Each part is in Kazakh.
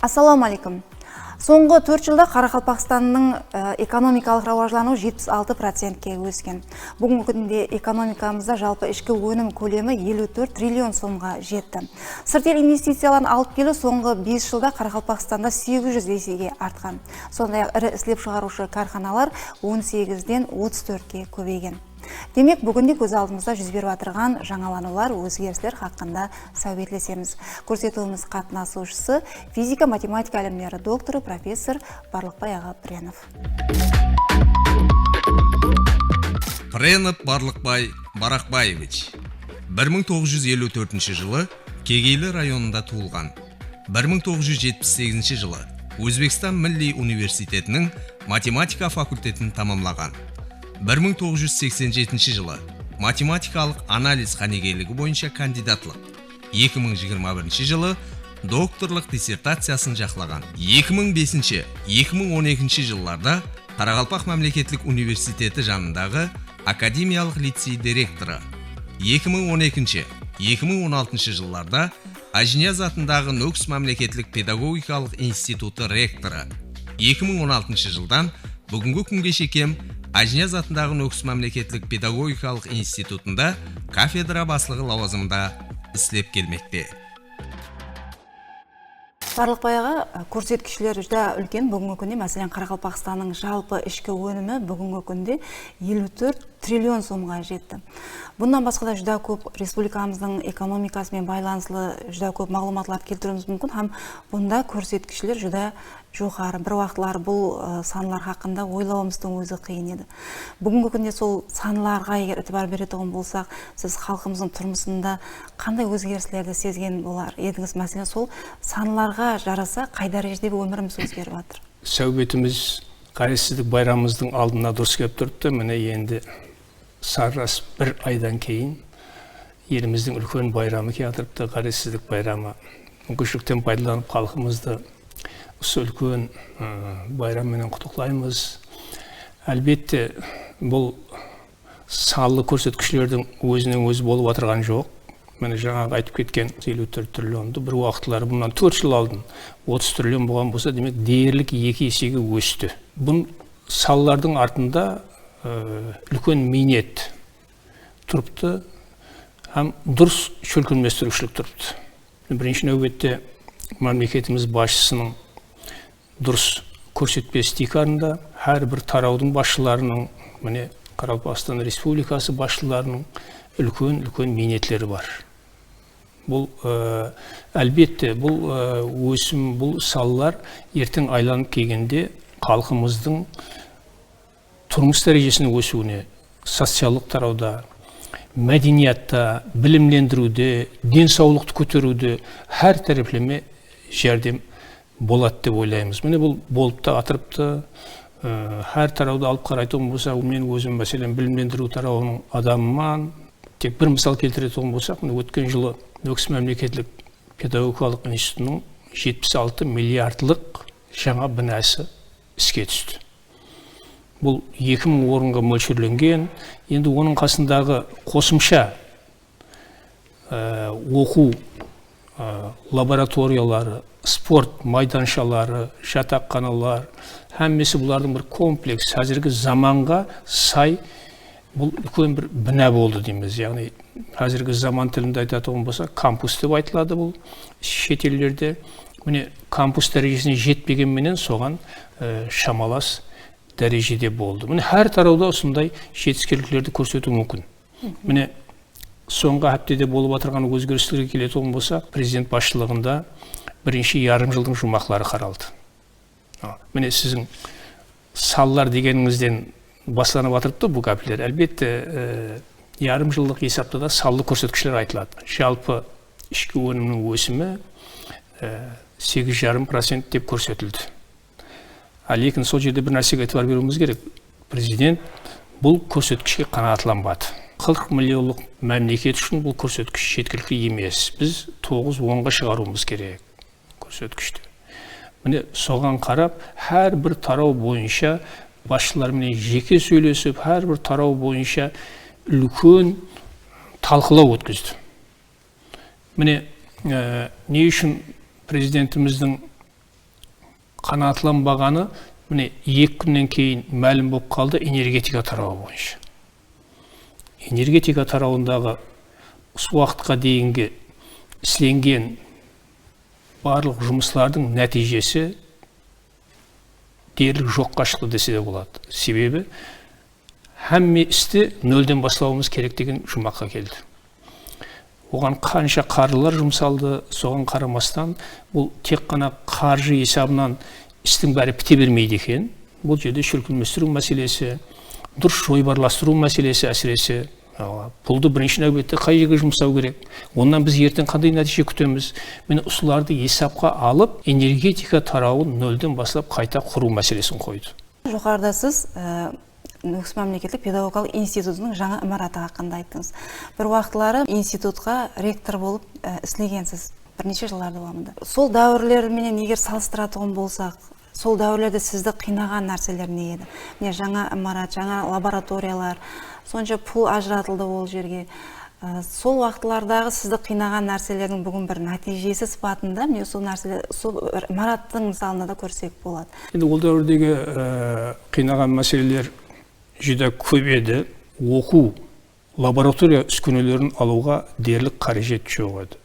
Ассаламу алейкум. Соңғы 4 жылда Қарақалпақстанның экономикалық рауажлануы 76%-ке өскен. Бүгінгі күнде экономикамызда жалпы ішкі өнім көлемі 54 триллион сомға жетті. Сырт ел инвестицияларын алып келу соңғы 5 жылда Қарақалпақстанда 800 есеге артқан. Сондай-ақ ірі слеп шығарушы карханалар 18-ден 34-ке көбейген. Демек, бүгінде көз алдымызда жүз беріп отырған жаңаланулар, өзгерістер хақында сәуетлесеміз. Көрсетуіміз қатынасушысы физика-математика әлімдері докторы профессор Барлықбай аға Пренов. Пренов Барлықбай Барақбаевич 1954 жылы Кегейлі районында туылған. 1978 жылы Өзбекстан Милли университетінің математика факультетін тамамлаған. 1987 жылы математикалық анализ қанегейлігі бойынша кандидатлық. 2021 жылы докторлық диссертациясын жақлаған. 2005-2012 жылларда Қарақалпақ мемлекеттік университеті жанындағы академиялық лицей директоры. 2012-2016 жылларда Ажинияз атындағы Нөкс мемлекеттік педагогикалық институты ректоры. 2016 жылдан бүгінгі күнге шекем Ажинияз атындағы Нөкс мемлекеттік педагогикалық институтында кафедра басшылығы лауазымында істеп келмекте. Барлықбай аға, көрсеткіштер жүдә үлкен. Бүгінгі күнде мәселен Қарақалпақстанның жалпы ішкі өнімі бүгінгі күнде 54 триллион сомға жетті. Бұндан басқа да жүдә көп республикамыздың экономикасымен байланысты жүдә көп мағлұматлар келтіруіміз мүмкін. Һәм бұнда көрсеткіштер жүдә жоғары. Бір уақытлар бұл санлар хақында ойлауымыздың өзі қиын еді. Бүгінгі күнде сол санларға егер ітібар беретін болсақ, сіз халқымыздың тұрмысында қандай өзгерістерді сезген болар едіңіз? Мәселен, сол санларға жараса қай дәрежеде өміріміз өзгеріп жатыр? Сәубетіміз қайырсыздық байрамымыздың алдына дұрыс келіп тұрды. Міне енді саррас бір айдан кейін еліміздің үлкен байрамы келіп тұрды, қайырсыздық байрамы. Мүмкіншіліктен пайдаланып халқымызды осы үлкен байраммен құттықтаймыз. Әлбетте, бұл саллы көрсеткішлердің өзінен өзі болып отырған жоқ. Мені жаңағы айтып кеткен 54 триллионды бір уақытлары бұнан 4 жыл алдын 30 триллион болған болса, демек дерлік 2 есеге өсті. Бұл саллардың артында үлкен минет тұрыпты, һәм дұрыс шөлкінместірушілік тұрыпты. Бірінші нәубетте мемлекетіміз басшысының дұрыс көрсетпес стикарында әрбір тараудың басшыларының, міне Қарақалпақстан Республикасы басшыларының үлкен минетлері бар. Бұл әлбетте бұл өсім, бұл салалар ертең айланып келгенде халқымыздың тұрмыс дәрежесінің өсуіне, социалдық тарауда, мәдениетта, білімлендіруде, денсаулықты көтеруде әр тәріплеме жәрдем болады деп ойлаймыз. Міне бұл болып та атырыпты. Әр тарауды алып қарайтын болса, мен өзім мәселен білімлендіру тарауының адамынан тек бір мысал келтіретін болсақ, өткен жылы Нөкс мемлекеттік педагогикалық институтының 76 миллиардлық жаңа бінасы іске түсті. Бұл 2000 орынға мөлшерленген. Енді оның қасындағы қосымша оқу лабораториялары, спорт майданшалары, жатақханалар, әммесі бұлардың бір комплекс, қазіргі заманға сай бұл үлкен бір бina болды дейміз. Яғни қазіргі заман тілінде айтатын болса, кампус деп айтылады бұл шетелдерде. Міне кампус дәрежесіне жетпегенменен соған шамалас дәрежеде болды. Міне әр тарауда осындай жетістіктерді көрсету мүмкін. Міне соңғы аптеде болып отырған өзгерістерге келетін болса, президент басшылығында бірінші ярым жылдың жұмақлары қаралды. Міне сіздің саллар дегеніңізден басланып атырыпты бұл кәпілер. Әлбетте, ярым жылдық есапта да саллы көрсеткіштер айтылады. Жалпы ішкі өнімнің өсімі 8,5% деп көрсетілді. Лекін сол жерде бір нәрсеге айтып беруіміз керек. Президент бұл көрсеткішке қанағаттанбады. 40 миллионлық мемлекет үшін бұл көрсеткіш жеткілікті емес. Біз 9-10-ға шығаруымыз керек көрсеткішті. Міне соған қарап, әр бір тарау бойынша басшылармен жеке сөйлесіп, әр бір тарау бойынша үлкен талқылау өткізді. Міне не үшін президентіміздің қанағаттанбағаны міне 2 күннен кейін мәлім болып қалды энергетика тарауы бойынша. Энергетика тарауындағы осы уақытқа дейінгі істенген барлық жұмыслардың нәтижесі дерлік жоққа шықты десе де болады. Себебі һәмме істі нөлден бастауымыз керек деген жұмаққа келді. Оған қанша қаржылар жұмсалды, соған қарамастан бұл тек қана қаржы есебінен істің бәрі біте бермейді екен. Бұл жерде шүркілместіру мәселесі, дұрыс жойбарластыру мәселесі әсіресе. Пұлды бірінші нәубетте қай жерге жұмсау керек? Онан біз ертең қандай нәтиже күтеміз? Міне осыларды есапқа алып, энергетика тарауын нөлден бастап қайта құру мәселесін қойды. Жоғарыда сіз Нүкіс мемлекеттік педагогикалық институтының жаңа имараты хақында айттыңыз. Бір уақытлары институтқа ректор болып істегенсіз, бірнеше жылдар davomida. Сол дәуірлерменен егер салыстыратын болсақ, сол дәуірлерде сізді қинаған нәрселер не еді? Міне жаңа имарат, жаңа лабораториялар, сонша пұл ажыратылды ол жерге. Сол уақытлардағы сізді қинаған нәрселердің бүгін бір нәтижесі сипатында, міне сол нәрселер, сол имараттың мысалында да көрсек болады. Енді ол дәуірдегі қинаған мәселелер жүдә көп еді. Оқу лаборатория үскөнелерін алуға дерлік қажет жоқ еді.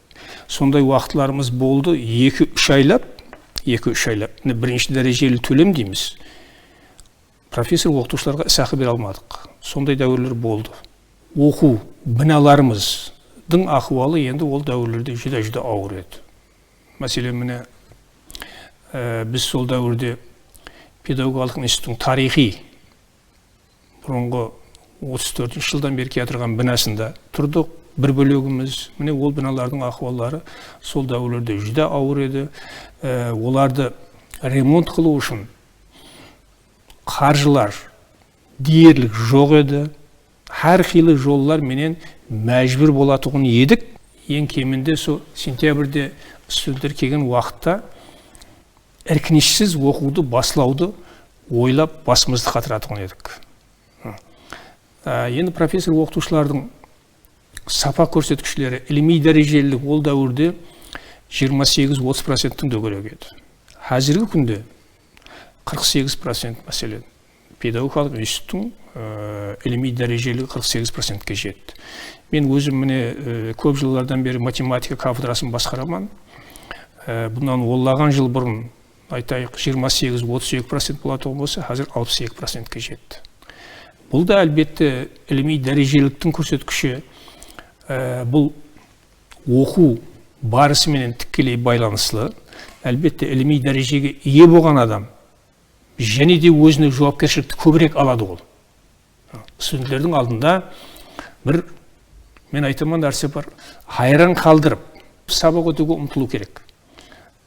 Сондай уақытларымыз болды, 2-3 айлап, бірінші дәрежелі төлем дейміз. Профессор оқытушыларға ісақы бере алмадық. Сондай дәуірлер болды. Оқу біналарымыздың ахуалы енді ол дәуірлерде жүдә ауыр еді. Мәселен, міне біз сол дәуірде педагогикалық институттың тарихи бұрынғы 34 жылдан бері келатырған бінасында тұрдық. Бір бөлігіміз, міне ол біналардың ахуалары сол дәуірлерде жүдә ауыр еді. Оларды ремонт қылу үшін қаржылар дерлік жоқ еді. Әр қилы жоллар менен мәжбүр болатұғын едік. Ең кемінде сол сентябрьде студенттер келген уақытта іркінішсіз оқуды баслауды ойлап басымызды қатыратұғын едік. Енді профессор оқытушылардың сапа көрсеткіштері ilmi дәрежелілік ол дәуірде 28-30% дөңгелек еді. Қазіргі күнде 48% мәселен педагогикалық институттың ilmi дәрежелігі 48%-ке жетті. Мен өзім міне көп жылдардан бері математика кафедрасын басқарамын. Бұнан оллаған жыл бұрын айтайық 28-32% болатын болса, қазір 62%-ке жетті. Бұл да әлбетте ilmi дәрежеліктің көрсеткіші. Бұл оқу барысымен тікелей байланыслы. Әлбетте ilmi дәрежеге ие болған адам және де өзіне жауапкершілікті көбірек алады ол. Студенттердің алдында бір, мен айтамын нәрсе бар, хайран қалдырып, сабақ өтуге ұмтылу керек.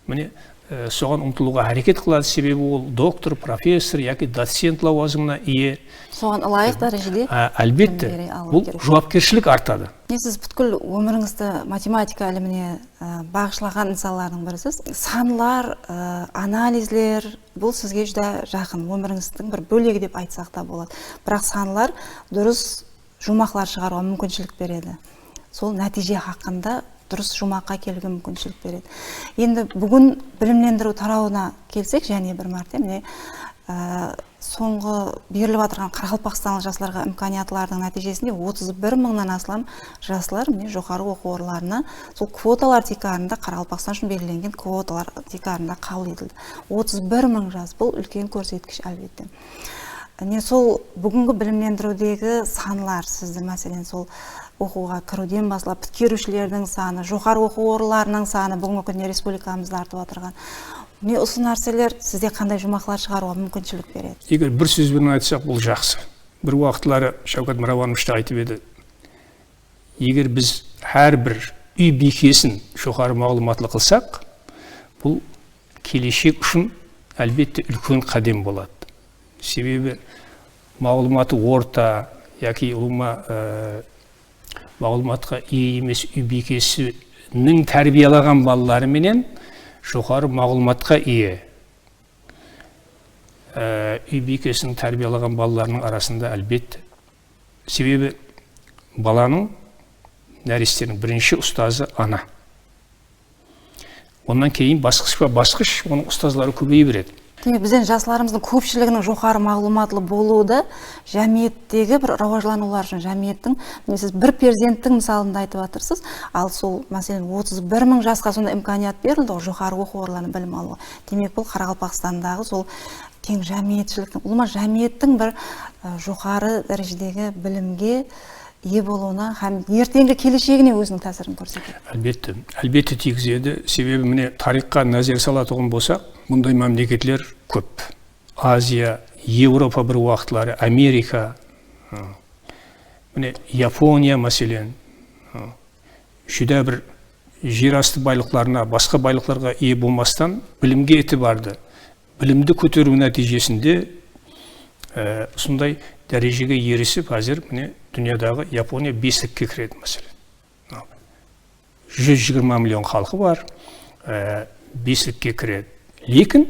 Міне, соған ұмтылуға әрекет қылады, себебі ол доктор, профессор, яки доцент лауазымына ие. Соған лайық дәрежеде? Әлбетте, бұл жауапкершілік артады. Сіз бүткіл өміріңізді математика іліміне бағышлаған инсанлардың бірісіз. Санлар, анализлер, бұл сізге жүдә жақын, өміріңіздің бір бөлегі деп айтсақ та болады. Бірақ санлар дұрыс жұмақлар шығаруға мүмкіншілік береді. Сол нәтиже хақында дұрыс жұмаққа келуге мүмкіншілік береді. Енді бүгін білімлендіру тарауына келсек, және бір мәрте, міне соңғы беріліп жатырған Қарақалпақстандық жастарға имканиятлардың нәтижесінде 31 мыңнан астам жастар жоғары оқу орындарына сол квоталар тикарында, Қарақалпақстан үшін белгіленген квоталар тикарында қабыл етілді. 31 мың жас, бұл үлкен көрсеткіш әлбетте. Сол бүгінгі білімлендірудегі санлар сізді, мәселен, сол оқуға кіруден басылап, біткерушілердің саны, жоғары оқу орындарының саны бүгінгі күнде республикамызда артып отырған. Осы нәрселер сізде қандай жұмақлар шығаруға мүмкіншілік береді? Егер бір сөзбен айтсақ, бұл жақсы. Бір уақытлары Шаукат Мыраванович та айтып еді. Егер біз әрбір үй бекесін жоғары мағлұматлы қылсақ, бұл келешек үшін әлбетте үлкен қадам болады. Себебі мағлұматы орта, яки мағлұматқа ие емес үй бекесінің тәрбиелаған балалары менен жоғары мағлұматқа ие үй бекесінің тәрбиелаған балаларының арасында әлбетте. Себебі баланың, нәрестенің бірінші ұстазы ана. Ондан кейін басқыш оның ұстазлары көбейе береді. Демек бізден жастарымыздың көпшілігінің жоғары мағлұматлы болуы да жәмиеттегі бір рауажланулар үшін жәмиеттің, міне сіз бір перзенттің мысалында айтып жатырсыз, ал сол мәселен 31 мың жасқа сонда имканият берілді ғой жоғары оқу орындарында білім алуға. Демек бұл Қарақалпақстандағы сол кең жәмиетшіліктің, ұлма жәмиеттің бір жоғары дәрежедегі білімге ие болуына һәм ертеңгі келешегіне өзінің тәсірін көрсетеді. Әлбетте тигізеді. Себебі міне тарихқа назар салатын болсақ, мұндай мемлекеттер көп. Азия, Еуропа бір уақытлары, Америка, міне Япония мәселен, жүдә бір жер асты байлықтарына, басқа байлықтарға ие болмастан білімге еті барды. Білімді көтеру нәтижесінде сондай дәрежеге ересіп, қазір міне дүниядағы Япония бестікке кіреді мәселен. 120 миллион халқы бар, бестікке кіреді. Лекін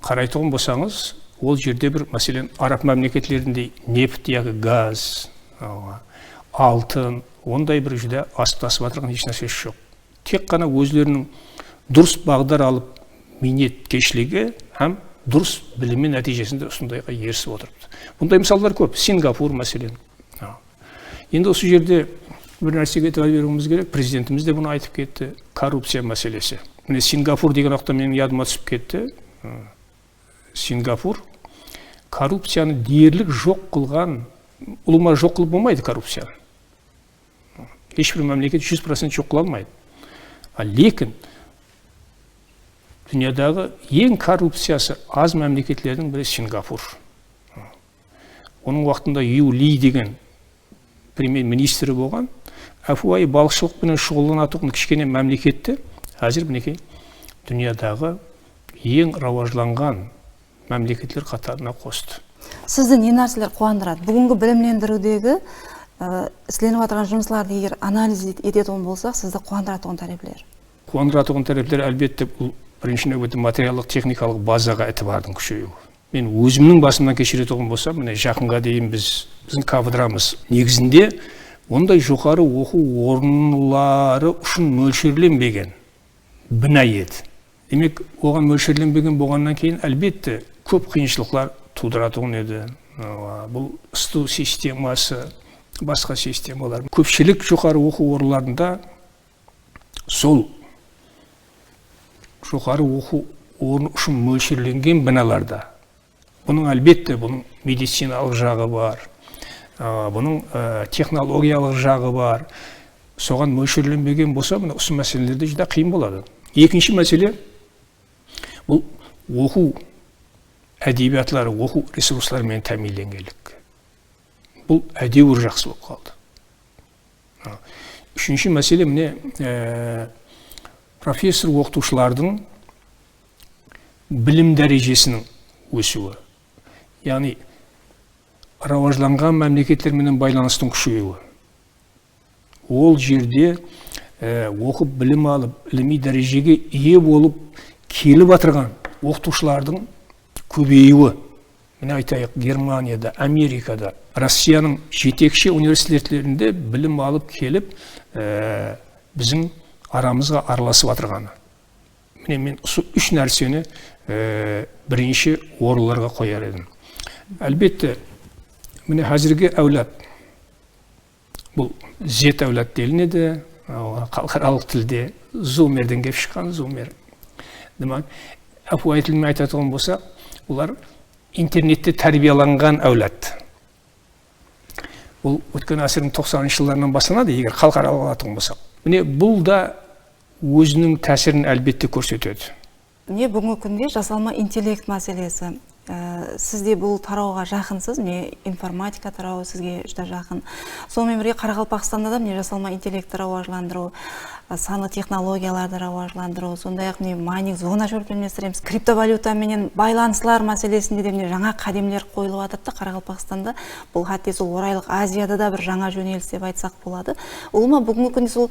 қарайтын болсаңыз, ол жерде бір мәселен араб мемлекеттерінде нефт, яғы газ, алтын, ондай бір жүдә асып жатырған еш нәрсесі жоқ. Тек қана өздерінің дұрыс бағдар алып минеткешлігі һәм дұрыс білімі нәтижесінде осындайға ерісіп отырыпты. Бұндай мысалдар көп. Сингапур мәселен. Енді осы жерде бір нәрсеге айтып беруіміз керек. Президентіміз де бұны айтып кетті. Коррупция мәселесі. Міне Сингапур деген уақытта менің ядыма түсіп кетті. Сингапур коррупцияны дерлік жоқ қылған, ұлыма жоқ қылып болмайды коррупцияны. Ешбір мемлекет 100% жоқ қыла алмайды. Лекін дүниядағы ең коррупциясы аз мемлекеттердің бірі Сингапур. Оның уақытында Ю Ли деген премьер-министрі болған, әфуай балықшылықпен шұғылданатын кішкене мемлекетті әзір мінекей дүниядағы ең рауажланған мемлекеттер қатарына қосты. Сізді не нәрселер қуандырады? Бүгінгі білімлендірудегі істелініп жатырған жұмыстарды егер анализ ететін болсақ, сізді қуандыратын тәрелер? Қуандыратын тәрелер әлбетте бұл бірінші нәубетте материалдық техникалық базаға әтібардың күшеюі. Мен өзімнің басымнан кешіретін болсам, міне жақынға дейін біздің кафедрамыз негізінде ондай жоғары оқу орынлары үшін мөлшерленбеген бина еді. Демек, оған мөлшерленбеген болғаннан кейін әлбетте көп қиыншылықтар тудыратын еді. Бұл ысту системасы, басқа системалар. Көпшілік жоғары оқу орындарында сол жоғары оқу орны үшін мөлшерленген биналарда. Бұның әлбетте бұның медициналық жағы бар, бұның технологиялық жағы бар. Соған мөлшерленбеген болса, осы мәселелерде жүдә қиын болады. Екінші мәселе бұл оқу әдебиетлары, оқу ресурстарымен тәминленгендік. Бұл әдеуір жақсы болып қалды. Үшінші мәселе міне профессор оқытушылардың білім дәрежесінің өсуі. Яғни рауажланған мемлекеттермен байланыстың күшеюі. Ол жерде оқып білім алып, іліми дәрежеге ие болып келіп отырған оқытушылардың көбеюі. Міне айтайық, Германияда, Америкада, Россияның жетекші университеттерінде білім алып келіп, біздің арамызға араласып отырғаны. Міне мен үш нәрсені бірінші орынға қояр едім. Әлбетте, міне қазіргі әулет, бұл Z әулет делінеді, халықаралық тілде зумерден кеп шыққан зумер. Демек, әфуай тілімен айтатын болса, олар интернетте тәрбиеланған әулет. Бұл өткен ғасырдың 90-шы жылдарынан басталады, егер халықаралық алатын болсақ. Міне бұл да өзінің тәсірін әлбетте көрсетеді. Міне бүгінгі күнде жасалма интеллект мәселесі. Сізде бұл тарауға жақынсыз, міне информатика тарауы сізге жүдә жақын. Сонымен бірге Қарақалпақстанда да міне жасалма интеллектті рауажландыру, саны технологияларды рауажландыру, сондай-ақ міне майнинг зона жөрпелместіреміз, криптовалютаменен байланысылар мәселесінде де міне жаңа қадемлер қойылып жатыр. Қарақалпақстанда бұл хатте сол орайлық Азияда да бір жаңа жөнеліс деп айтсақ болады. Ол ма бүгінгі күнде сол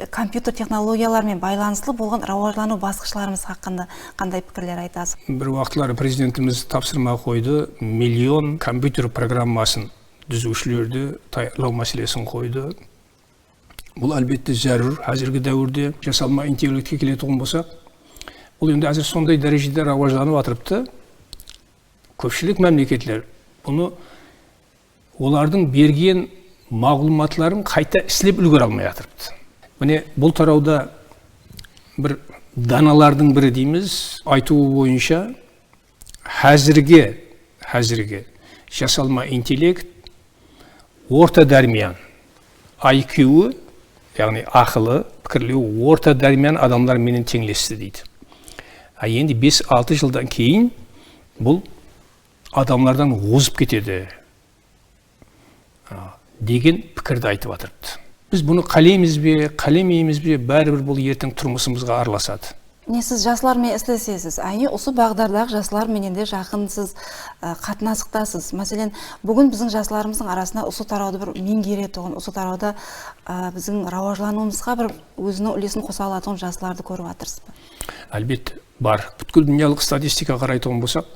компьютер технологиялармен байланысты болған рауажлану басқышларымыз хақында қандай пікірлер айтасыз? Бір уақытлары президентіміз тапсырма қойды, миллион компьютер программасын түзушілерді таярлау мәселесін қойды. Бұл әлбетте зәрур. Қазіргі дәуірде жасалма интеллектке келетін болсақ, Бұл енді әзір сондай дәрежеде рауажданып жатырыпты. Көпшілік мемлекетлер бұны олардың берген мағлұматларын қайта іслеп үлгере алмай жатырыпты. Міне бұл тарауда бір даналардың бірі дейміз, айтуы бойынша әзірге жасалма интеллект, орта дәрмиян IQ-ы, яғни ақылы, пікірлеуі орта дәрмиян адамдар менен теңлесті дейді. Енді 5-6 жылдан кейін бұл адамlardan озып кетеді деген пікірді айтып жатырыпты. Біз бұны қалаймыз бе, қаламаймыз бе, бәрібір бұл ертең тұрмысымызға араласады. Сіз жасылармен істесесіз, осы бағдардағы жасылар менен де жақынсыз, қатынасықтасыз. Мәселен, бүгін біздің жасыларымыздың арасында осы тарауды бір меңгере тұғын, осы тарауда біздің рауажлануымызға бір өзінің үлесін қоса алатын жасыларды көріп жатырсыз ба? Әлбетте бар. Бүткіл дүниялық статистика қарайтын болсақ,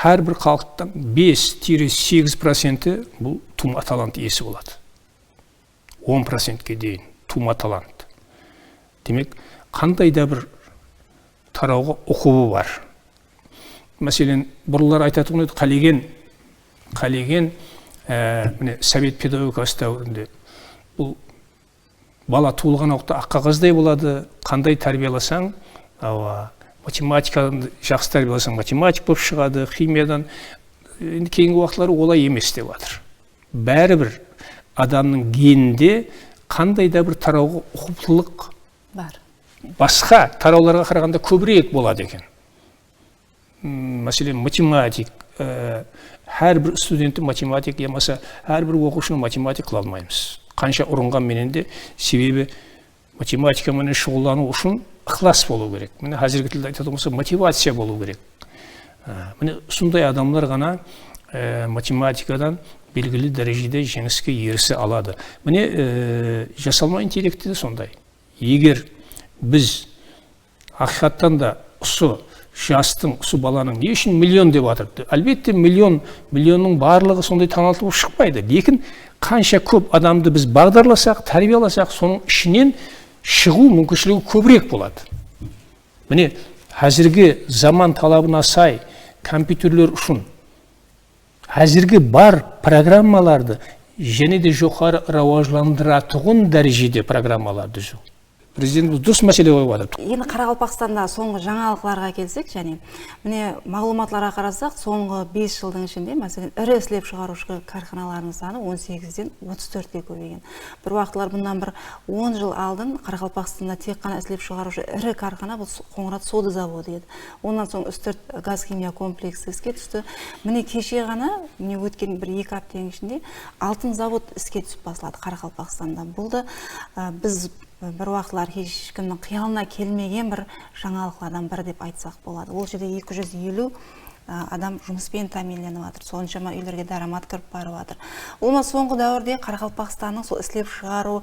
әрбір халықтан 5-8% бұл тума талант иесі болады. 10%-ке дейін тума талант. Демек, қандай да бір тарауға оқуы бар. Мәселен, бұрылар айтатын еді, қалеген совет педагогикасы дәуірінде бұл бала туылған уақытта ақ қағаздай болады, қандай тәрбиелесең, математиканы жақсы тәрбиелесең, математик болып шығады, химиядан. Енді кейінгі уақытлары олай емес деп жатыр. Бәрібір адамның генінде қандай да бір тарауға ұқыптылық бар. Басқа тарауларға қарағанда көбірек болады екен. Мәселен, математик, әрбір студентті математик емаса, әрбір оқушыны математик қыла алмаймыз. Қанша ұрынған менен де, себебі математикамен шұғылдану үшін ықылас болу керек. Міне қазіргі тілде айтатын болса, мотивация болу керек. Міне сондай адамдар ғана математикадан белгілі дәрежеде жеңіске ерісі алады. Міне жасалма интеллекті де сондай. Егер біз ақиқаттан да осы баланың не үшін миллион деп атырыпты? Әлбетте миллионның барлығы сондай танылтылып шықпайды. Лекін қанша көп адамды біз бағдарласақ, тәрбиеласақ, соның ішінен шығу мүмкіншілігі көбірек болады. Міне әзірге заман талабына сай компьютерлер үшін әзірге бар программаларды және де жоғары рауажландыратұғын дәрежеде программалар түзу. Президент дұрыс мәселе қойып жатыр. Енді Қарақалпақстанда соңғы жаңалықтарға келсек, және міне мағлұматларға қарасақ, соңғы 5 жылдың ішінде, мәселен, ірі іслеп шығарушы карханалардың саны 18-ден 34-ге көбейген. Бір уақытлар бұндан бір 10 жыл алдын Қарақалпақстанда тек қана іслеп шығарушы ірі кархана бұл Қоңырат сода заводы еді. Ондан соң Үстірт газ-химия комплексі іске түсті. Міне кеше ғана, міне өткен бір 2 аптаның ішінде алтын завод іске түсіп басылады Қарақалпақстанда. Бұл да біз бір уақытлар ешкімнің қиялына келмеген бір жаңалықтардан бірі деп айтсақ болады. Ол жерде 250 адам жұмыспен тәмінленіп жатыр. Соншама үйлерге дарамат кіріп барып жатыр. Ол соңғы дәуірде Қарақалпақстанның сол іслеп шығару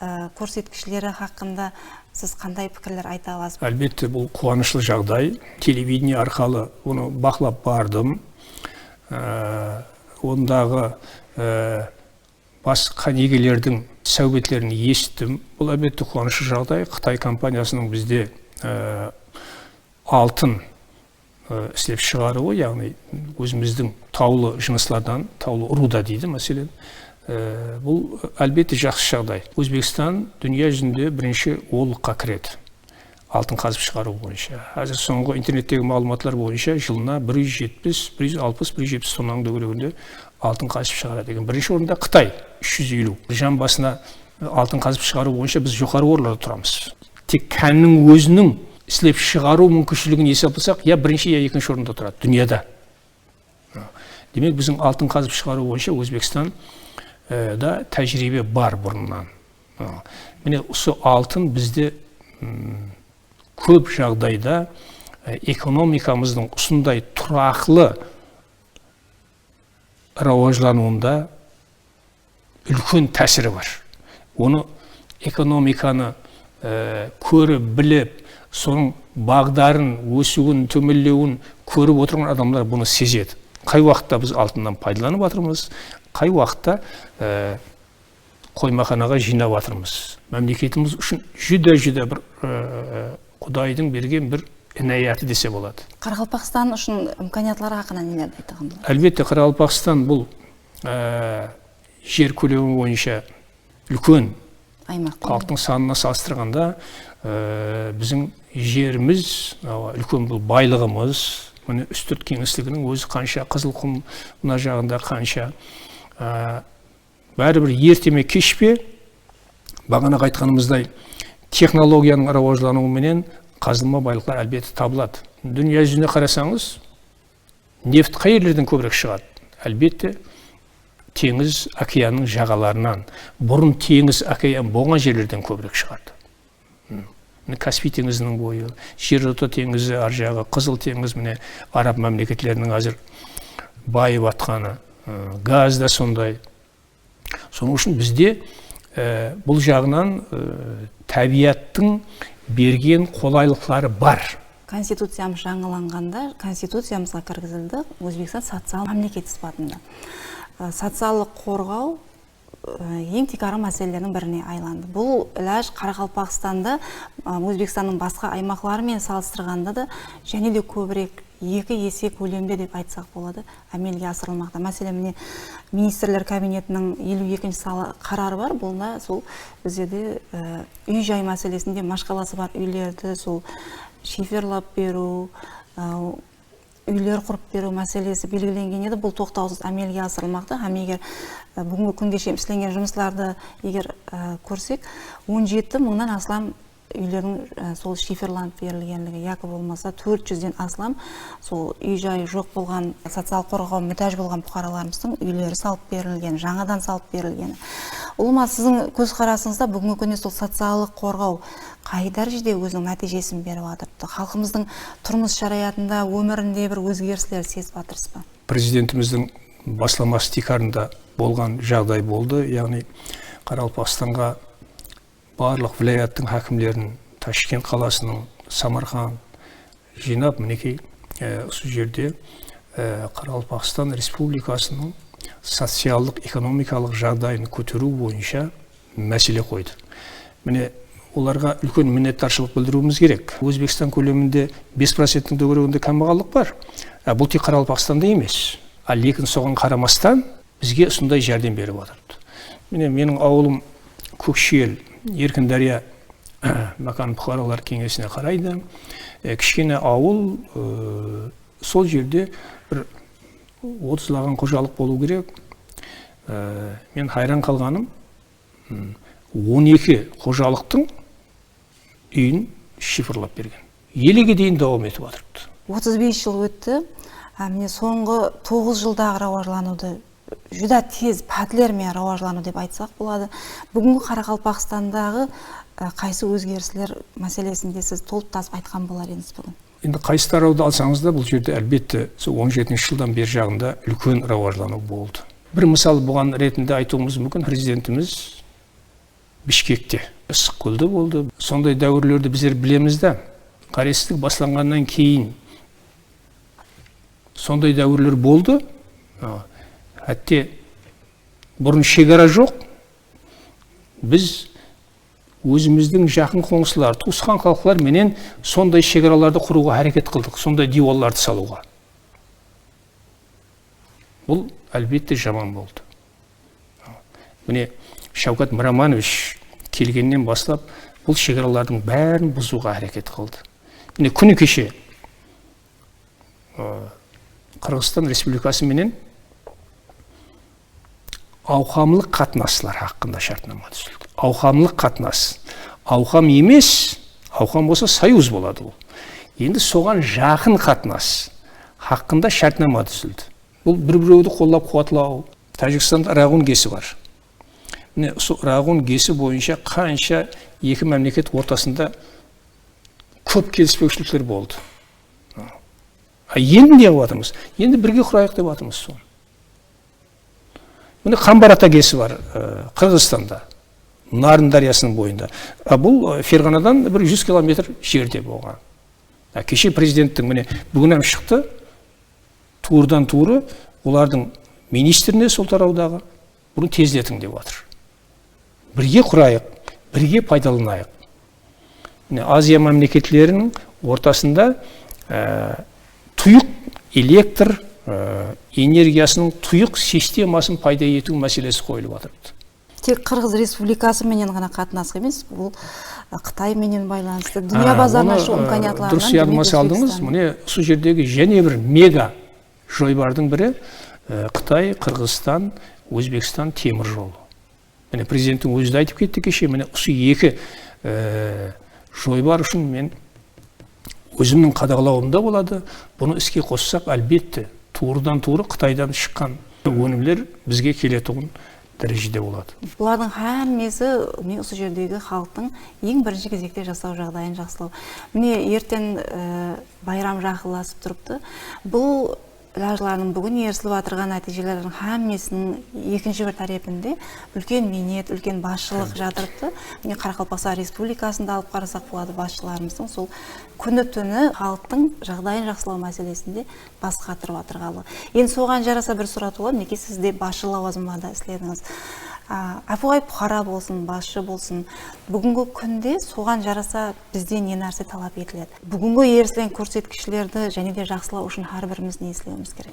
көрсеткіштері хақында сіз қандай пікірлер айта аласыз? Әлбетте бұл қуанышлы жағдай. Телевидение арқылы оны бақылап бардым. Ондағы басқа негелердің сәубетлерін естім. Бұл әлбетте қуанышлы жағдай. Қытай компаниясының бізде алтын істеп шығаруы, яғни өзіміздің таулы жыныстардан, таулы руда дейді мәселен. Бұл әлбетте жақсы жағдай. Өзбекстан дүние жүзінде бірінші олыққа кіреді. Алтын қазып шығару бойынша. Әзір соңғы интернеттегі мағлұматлар бойынша жылына 170, 160, 170 тоннаның көлемінде алтын қазып шығарады деген. Бірінші орында Қытай 350. Жан басына алтын қазып шығару бойынша біз жоғары орындарда тұрамыз. Тек кәннің өзінің іслеп шығару мүмкіншілігін есеп алсақ, я бірінші, я екінші орында тұрады дүнияда. Демек, біздің алтын қазып шығару бойынша Өзбекстан да тәжірибе бар бұрыннан. Міне, осы алтын бізде көп жағдайда экономикамыздың ұсындай тұрақлы рауажлануында үлкен тәсірі бар. Оны экономиканы көріп, біліп, соның бағдарын, өсуін, төмендеуін көріп отырған адамдар бұны сезеді. Қай уақытта біз алтыннан пайдаланып жатырмыз, қай уақытта қоймаханаға жинап жатырмыз. Мемлекетіміз үшін жүдә бір Құдайдың берген бір инаяты десе болады. Қарақалпақстан үшін имканиятлар хақында нелерді айтқан болады? Әлбетте Қарақалпақстан бұл жер көлемі бойынша үлкен Аймақ. халықтың санына салыстырғанда біздің жеріміз үлкен, бұл байлығымыз. Міне үстірт кеңістігінің өзі қанша, Қызылқұм мына жағында қанша. Бәрібір ертеме кеш пе, бағана айтқанымыздай технологияның рауажлануыменен қазылма байлықтар әлбетте табылады. Дүние жүзіне қарасаңыз, нефт қай жерлерден көбірек шығады? Әлбетте теңіз, океанның жағаларынан. Бұрын теңіз, океан болған жерлерден көбірек шығады. Каспий теңізінің бойы, Жерорта теңізі, ар жағы, Қызыл теңіз, міне араб мемлекеттерінің қазір байып атқаны, газ да сондай. Соның үшін бізде бұл жағынан табиғаттың берген қолайлықтары бар. Конституциямыз жаңаланғанда, конституциямызға кіргізілді Өзбекстан социал мемлекет сипатында. Социалдық қорғау ең текара мәселелердің біріне айланды. Бұл іләж Қарақалпақстанда Өзбекстанның басқа аймақларымен салыстырғанда да және де көбірек 2 есе көлемде деп айтсақ болады, әмелге асырылмақта. Мәселен, міне министрлер кабинетінің 52-ші қарары бар. Бұлда сол біздерде үй жай мәселесінде машқаласы бар үйлерді сол шиферлап беру, үйлер құрып беру мәселесі белгіленген еді. Бұл тоқтаусыз әмелге асырылмақта. Һәм егер бүгінгі күнге шейін істелген жұмыстарды егер көрсек, 17 мыңнан астам үйлердің сол шиферланып берілгенлігі, яки болмаса 400-ден астам сол үй жайы жоқ болған, социал қорғауға мұқтаж болған бұқараларымыздың үйлері салып берілген, жаңадан салып берілген. Олма, сіздің көзқарасыңызда бүгінгі күнде сол социалдық қорғау қай дәрежеде өзінің нәтижесін беріп жатыр? Халқымыздың тұрмыс шариғатында, өмірінде бір өзгерістер сезіп жатырсыз ба? Президентіміздің басламасы тикарында болған жағдай болды. Яғни Қарақалпақстанға барлық вилаяттың хакімдерін Ташкент қаласының, Самарқан жинап, мінекей осы жерде Қарақалпақстан Республикасының социалдық, экономикалық жағдайын көтеру бойынша мәселе қойды. Міне оларға үлкен миннеттаршылық білдіруіміз керек. Өзбекстан көлемінде 5%-ның дөгерегінде кембағалдық бар. Бұл тек Қарақалпақстанда емес. Лекін соған қарамастан бізге сондай жәрдем беріп отырды. Міне менің ауылым Көкшел, Еркіндария Макан Бұқаралар кеңесіне қарайды. Кішкене ауыл, сол жерде бір 30-лаған қожалық болу керек. Мен хайран қалғаным, 12 қожалықтың үйін шифрлап берген. Елеге дейін дауам етіп отырды. 35 жыл өтті. Міне соңғы 9 жылдағы рауажлануды жүда тез пәтлермен рауажлану деп айтсақ болады. Бүгінгі Қарақалпақстандағы қайсы өзгерістер мәселесінде сіз толып тасып айтқан болар едіңіз бүгін? Енді қайсы тарауды алсаңыз да, бұл жерде әлбетте 17-ші жылдан бер жағында үлкен рауажлану болды. Бір мысал бұған ретінде айтуымыз мүмкін, президентіміз Бішкекте, Ысықкөлде болды. Сондай дәуірлерді біздер білеміз да, қаресіздік басланғаннан кейін сондай дәуірлер болды. Әтте бұрын шекара жоқ. Біз өзіміздің жақын қоңсылар, туысқан халықтар менен сондай шекараларды құруға әрекет қылдық, сондай диуалларды салуға. Бұл әлбетте жаман болды. Міне Шавкат Мироманович келгеннен бастап бұл шекаралардың бәрін бұзуға әрекет қылды. Міне күні кеше Қырғызстан Республикасы менен ауқамлық қатынаслар хақында шартнама түзілді. Ауқамлық қатынас. Ауқам емес, ауқам болса союз болады ол. Енді соған жақын қатынас хақында шартнама түзілді. Бұл бір-біреуді қолдап қуатлау. Тәжікстанда Рағун гесі бар. Міне Рағун гесі бойынша қанша екі мемлекет ортасында көп келіспеушіліктер болды. Енді не жатырмыз? Енді бірге құрайық деп жатырмыз соны. Міне Қамбар-Ата гесі бар Қырғызстанда, Нарын дариясының бойында. Бұл Ферғанадан 100 километр жерде болған. Кеше президенттің міне бүгін шықты, туырдан туыры олардың министріне сол тараудағы бұны тездетің деп жатыр. Бірге құрайық, бірге пайдаланайық. Азия мемлекеттерінің ортасында тұйық электр энергиясының тұйық системасын пайда ету мәселесі қойылып жатыр. Тек Қырғыз Республикасы менен ғана қатынас емес, бұл Қытай менен байланысты. Дүния базарына шығу имканиятларынан. Дұрыс ярдыма салдыңыз. Міне сол жердегі және бір мега жойбардың бірі Қытай, Қырғызстан, Өзбекстан темір жолы. Міне президенттің өзі айтып кетті кеше, міне осы екі жойбар үшін мен өзімнің қадағалауымда болады. Бұны іске қоссақ, әлбетте туырдан туыры Қытайдан шыққан өнімдер бізге келетұғын дәрежеде болады. Бұлардың әңгімесі осы жердегі халықтың ең бірінші кезекте жасау жағдайын жақсылау. Міне ертең байрам жақындасып тұрыпты. Бұл лажылардың бүгін ерсіліп атырған нәтижелердің әңгімесінің екінші бір тарапында үлкен минет, үлкен басшылық жатырыпты. Міне Қарақалпақстан Республикасында алып қарасақ болады, басшыларымыздың сол күні түні халықтың жағдайын жақсылау мәселесінде бас қатырып атырғалы. Енді соған жараса бір сұрақ болады, неге сізде басшы лауазымда істедіңіз? Әпуғай бұқара болсын, басшы болсын, бүгінгі күнде соған жараса бізде не нәрсе талап етіледі? Бүгінгі ерсілен көрсеткіштерді және де жақсылау үшін әрбіріміз не істеуіміз керек?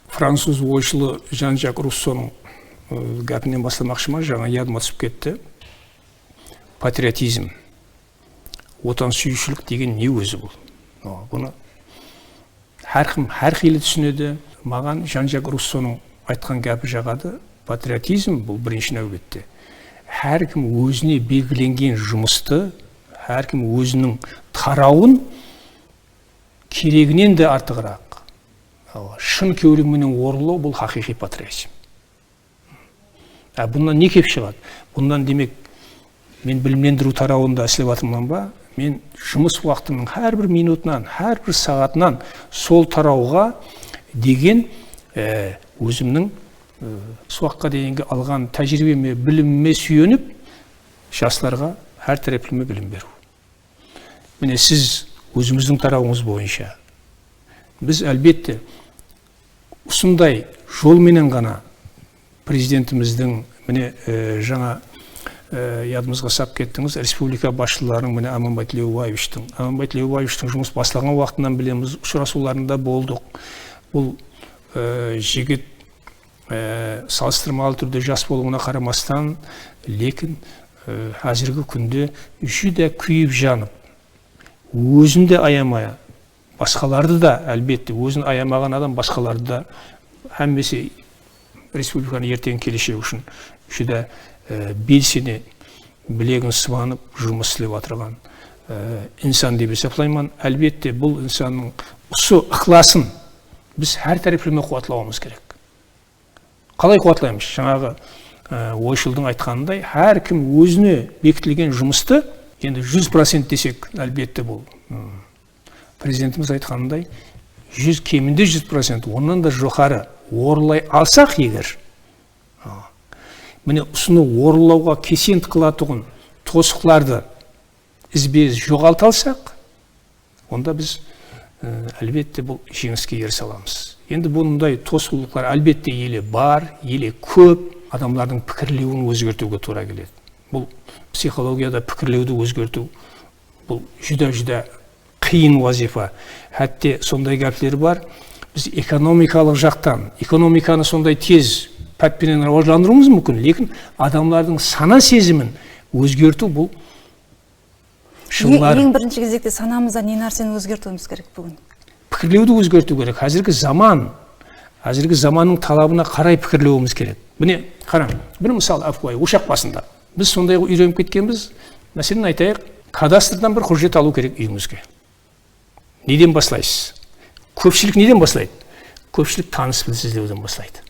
Француз ойшылы Жан-Жак Руссоның гәпінен бастамақшыма жаңа ядыма түсіп кетті. Патриотизм, отансүйгіштік деген не өзі бұл? Бұны әрқилы түсінеді. Маған Жан-Жак Руссоның айтқан гәпі жағады. Патриотизм бұл бірінші нәубетте. Әркім өзіне белгіленген жұмысты, әркім өзінің тарауын керегінен де артығырақ. Шын кеуременен орылау бұл хақиқи патриотизм. Бұндан не кеп шығады? Бұндан демек, мен білімлендіру тарауында істеп жатырмын ба? Мен жұмыс уақытының әрбір минутынан, әрбір сағатынан сол тарауға деген өзімнің суаққа дейінгі алған тәжірибеме, біліміме сүйеніп, жастарға әр тәрепліме білім беру. Міне сіз өзіміздің тарауыңыз бойынша. Біз әлбетте осындай жолменен ғана президентіміздің міне жаңа ядымызға сап кеттіңіз, республика басшыларының міне Аманбай Тілеубаевичтің жұмыс басталған уақытынан білеміз, ұшырасуларында болдық. Бұл жігіт салыстырмалы түрде жас болуына қарамастан, лекін әзіргі күнде жүде күйіп жанып, өзін де аямая, басқаларды да әлбетте, өзін аямаған адам басқаларды да әмбесе республиканы ертең келешегі үшін жүде белсене білегін сыбанып жұмыс істеп отырған инсан деп есептеймін. Әлбетте бұл инсанның осы ықыласын біз әр тәреплеме қуатлауымыз керек. Қалай қуатлаймыз? Жаңағы ойшылдың айтқанындай, әркім өзіне бекітілген жұмысты, енді 100% десек, әлбетте бұл. Президентіміз айтқанындай, кемінде 100%, оннан да жоғары орылай алсақ егер, міне ұсыны орылауға кесент қылатұғын тосықларды ізбез жоғалта алсақ, онда біз әлбетте бұл жеңіске ерісе аламыз. Енді бұндай тосқылықтар әлбетте елі бар, елі көп, адамлардың пікірлеуін өзгертуге тура келеді. Бұл психологияда пікірлеуді өзгерту, бұл жүдә қиын вазифа. Әтте сондай гәплер бар. Біз экономикалық жақтан, экономиканы сондай тез пәтпенен рауажландыруымыз мүмкін, лекін адамлардың сана сезімін өзгерту бұл шылар. Ең бірінші кезекте санамызда не нәрсені өзгертуіміз керек бүгін? Пікірлеуді өзгерту керек. Қазіргі заманның талабына қарай пікірлеуіміз керек. Міне, қараң, бір мысал Әпуай, ошақ басында. Біз сондай үйреніп кеткенбіз, мәселен айтайық, кадастрдан бір құжат алу керек үйіңізге. Неден бастайсыз? Көпшілік неден бастайды? Көпшілік таныс білсіз іздеуден бастайды.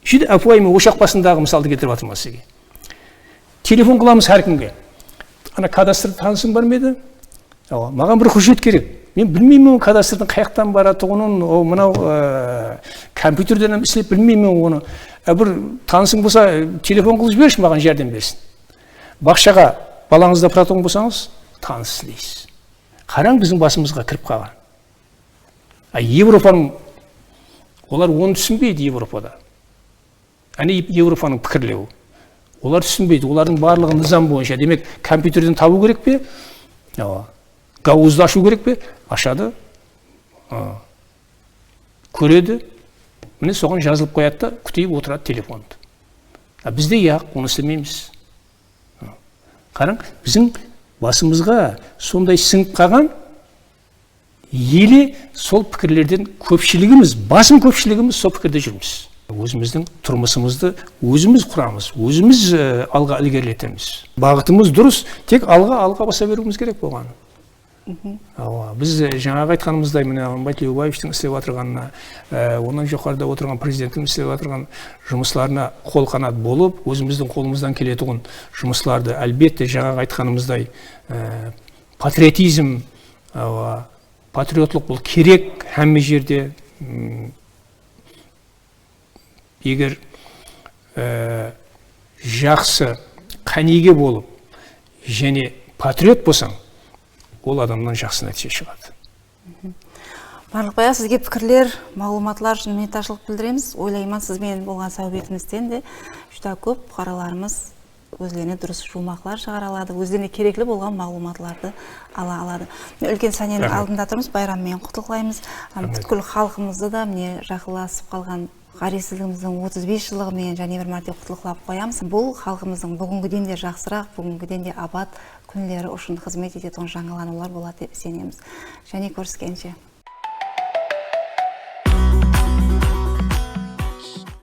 Шүйді Әпуай мен ошақ басындағы мысалды кетіріп жатырмын сізге. Телефон қыламыз әркімге. Ана кадастрда танысың бар ма еді? Маған бір құжат керек. Мен білмеймін кадастрдың қаяқтан баратығынын, мынау компьютерден істеп білмеймін оны. Бір танысың болса, телефон қылып жіберші, маған жәрдем берсін. Бақшаға балаңызда пратон болсаңыз, таныс іздейсіз. Қараң біздің басымызға кіріп қалған. Европаның, олар оны түсінбейді Европада. Әне Европаның пікірлеуі. Олар түсінбейді, олардың барлығы низам бойынша. Демек, компьютерден табу керек пе? Гауызды ашу керек пе? Ашады. Көреді. Міне соған жазылып қояды да, күтейіп отырады телефонды. Бізде оны істемейміз. Қараң, біздің басымызға сондай сіңіп қалған, елі сол пікірлерден басым көпшілігіміз сол пікірде жүрміз. Өзіміздің тұрмысымызды өзіміз құрамыз, өзіміз алға ілгерілетеміз. Бағытымыз дұрыс, тек алға баса беруіміз керек болған. Біз жаңағы айтқанымыздай, міне Алмай Тілеубаевтың істеп отырғанына, онан жоғарыда отырған президенттің істеп отырған жұмысларына қол қанат болып, өзіміздің қолымыздан келетін жұмысларды әлбетте жаңағы айтқанымыздай патриотизм, патриотлық бұл керек әмме жерде. Егер жақсы қанеге болып және патриот болсаң, ол адамнан жақсы нәтиже шығады. Барлық бая, сізге пікірлер, мағлұматлар үшін minnettarchilik білдіреміз. Ойлаймын, сізбен болған сәубетімізден де жүдә көп бұқараларымыз өзлеріне дұрыс жұмақлар шығара алады, өздеріне керекли болған мағлұматларды ала алады. Үлкен сәненің алдында тұрмыз, байраммен құттықтаймыз. Бүткіл халқымызды да міне жақыласып қалған ғаресіздігіміздің 35 жылығымен және бір мәрте құттықтап қоямыз. Бұл халқымыздың бүгінгіден де жақсырақ, бүгінгіден де абат күндері үшін қызмет ететін жаңаланулар болады деп сенеміз. Және көріскенше.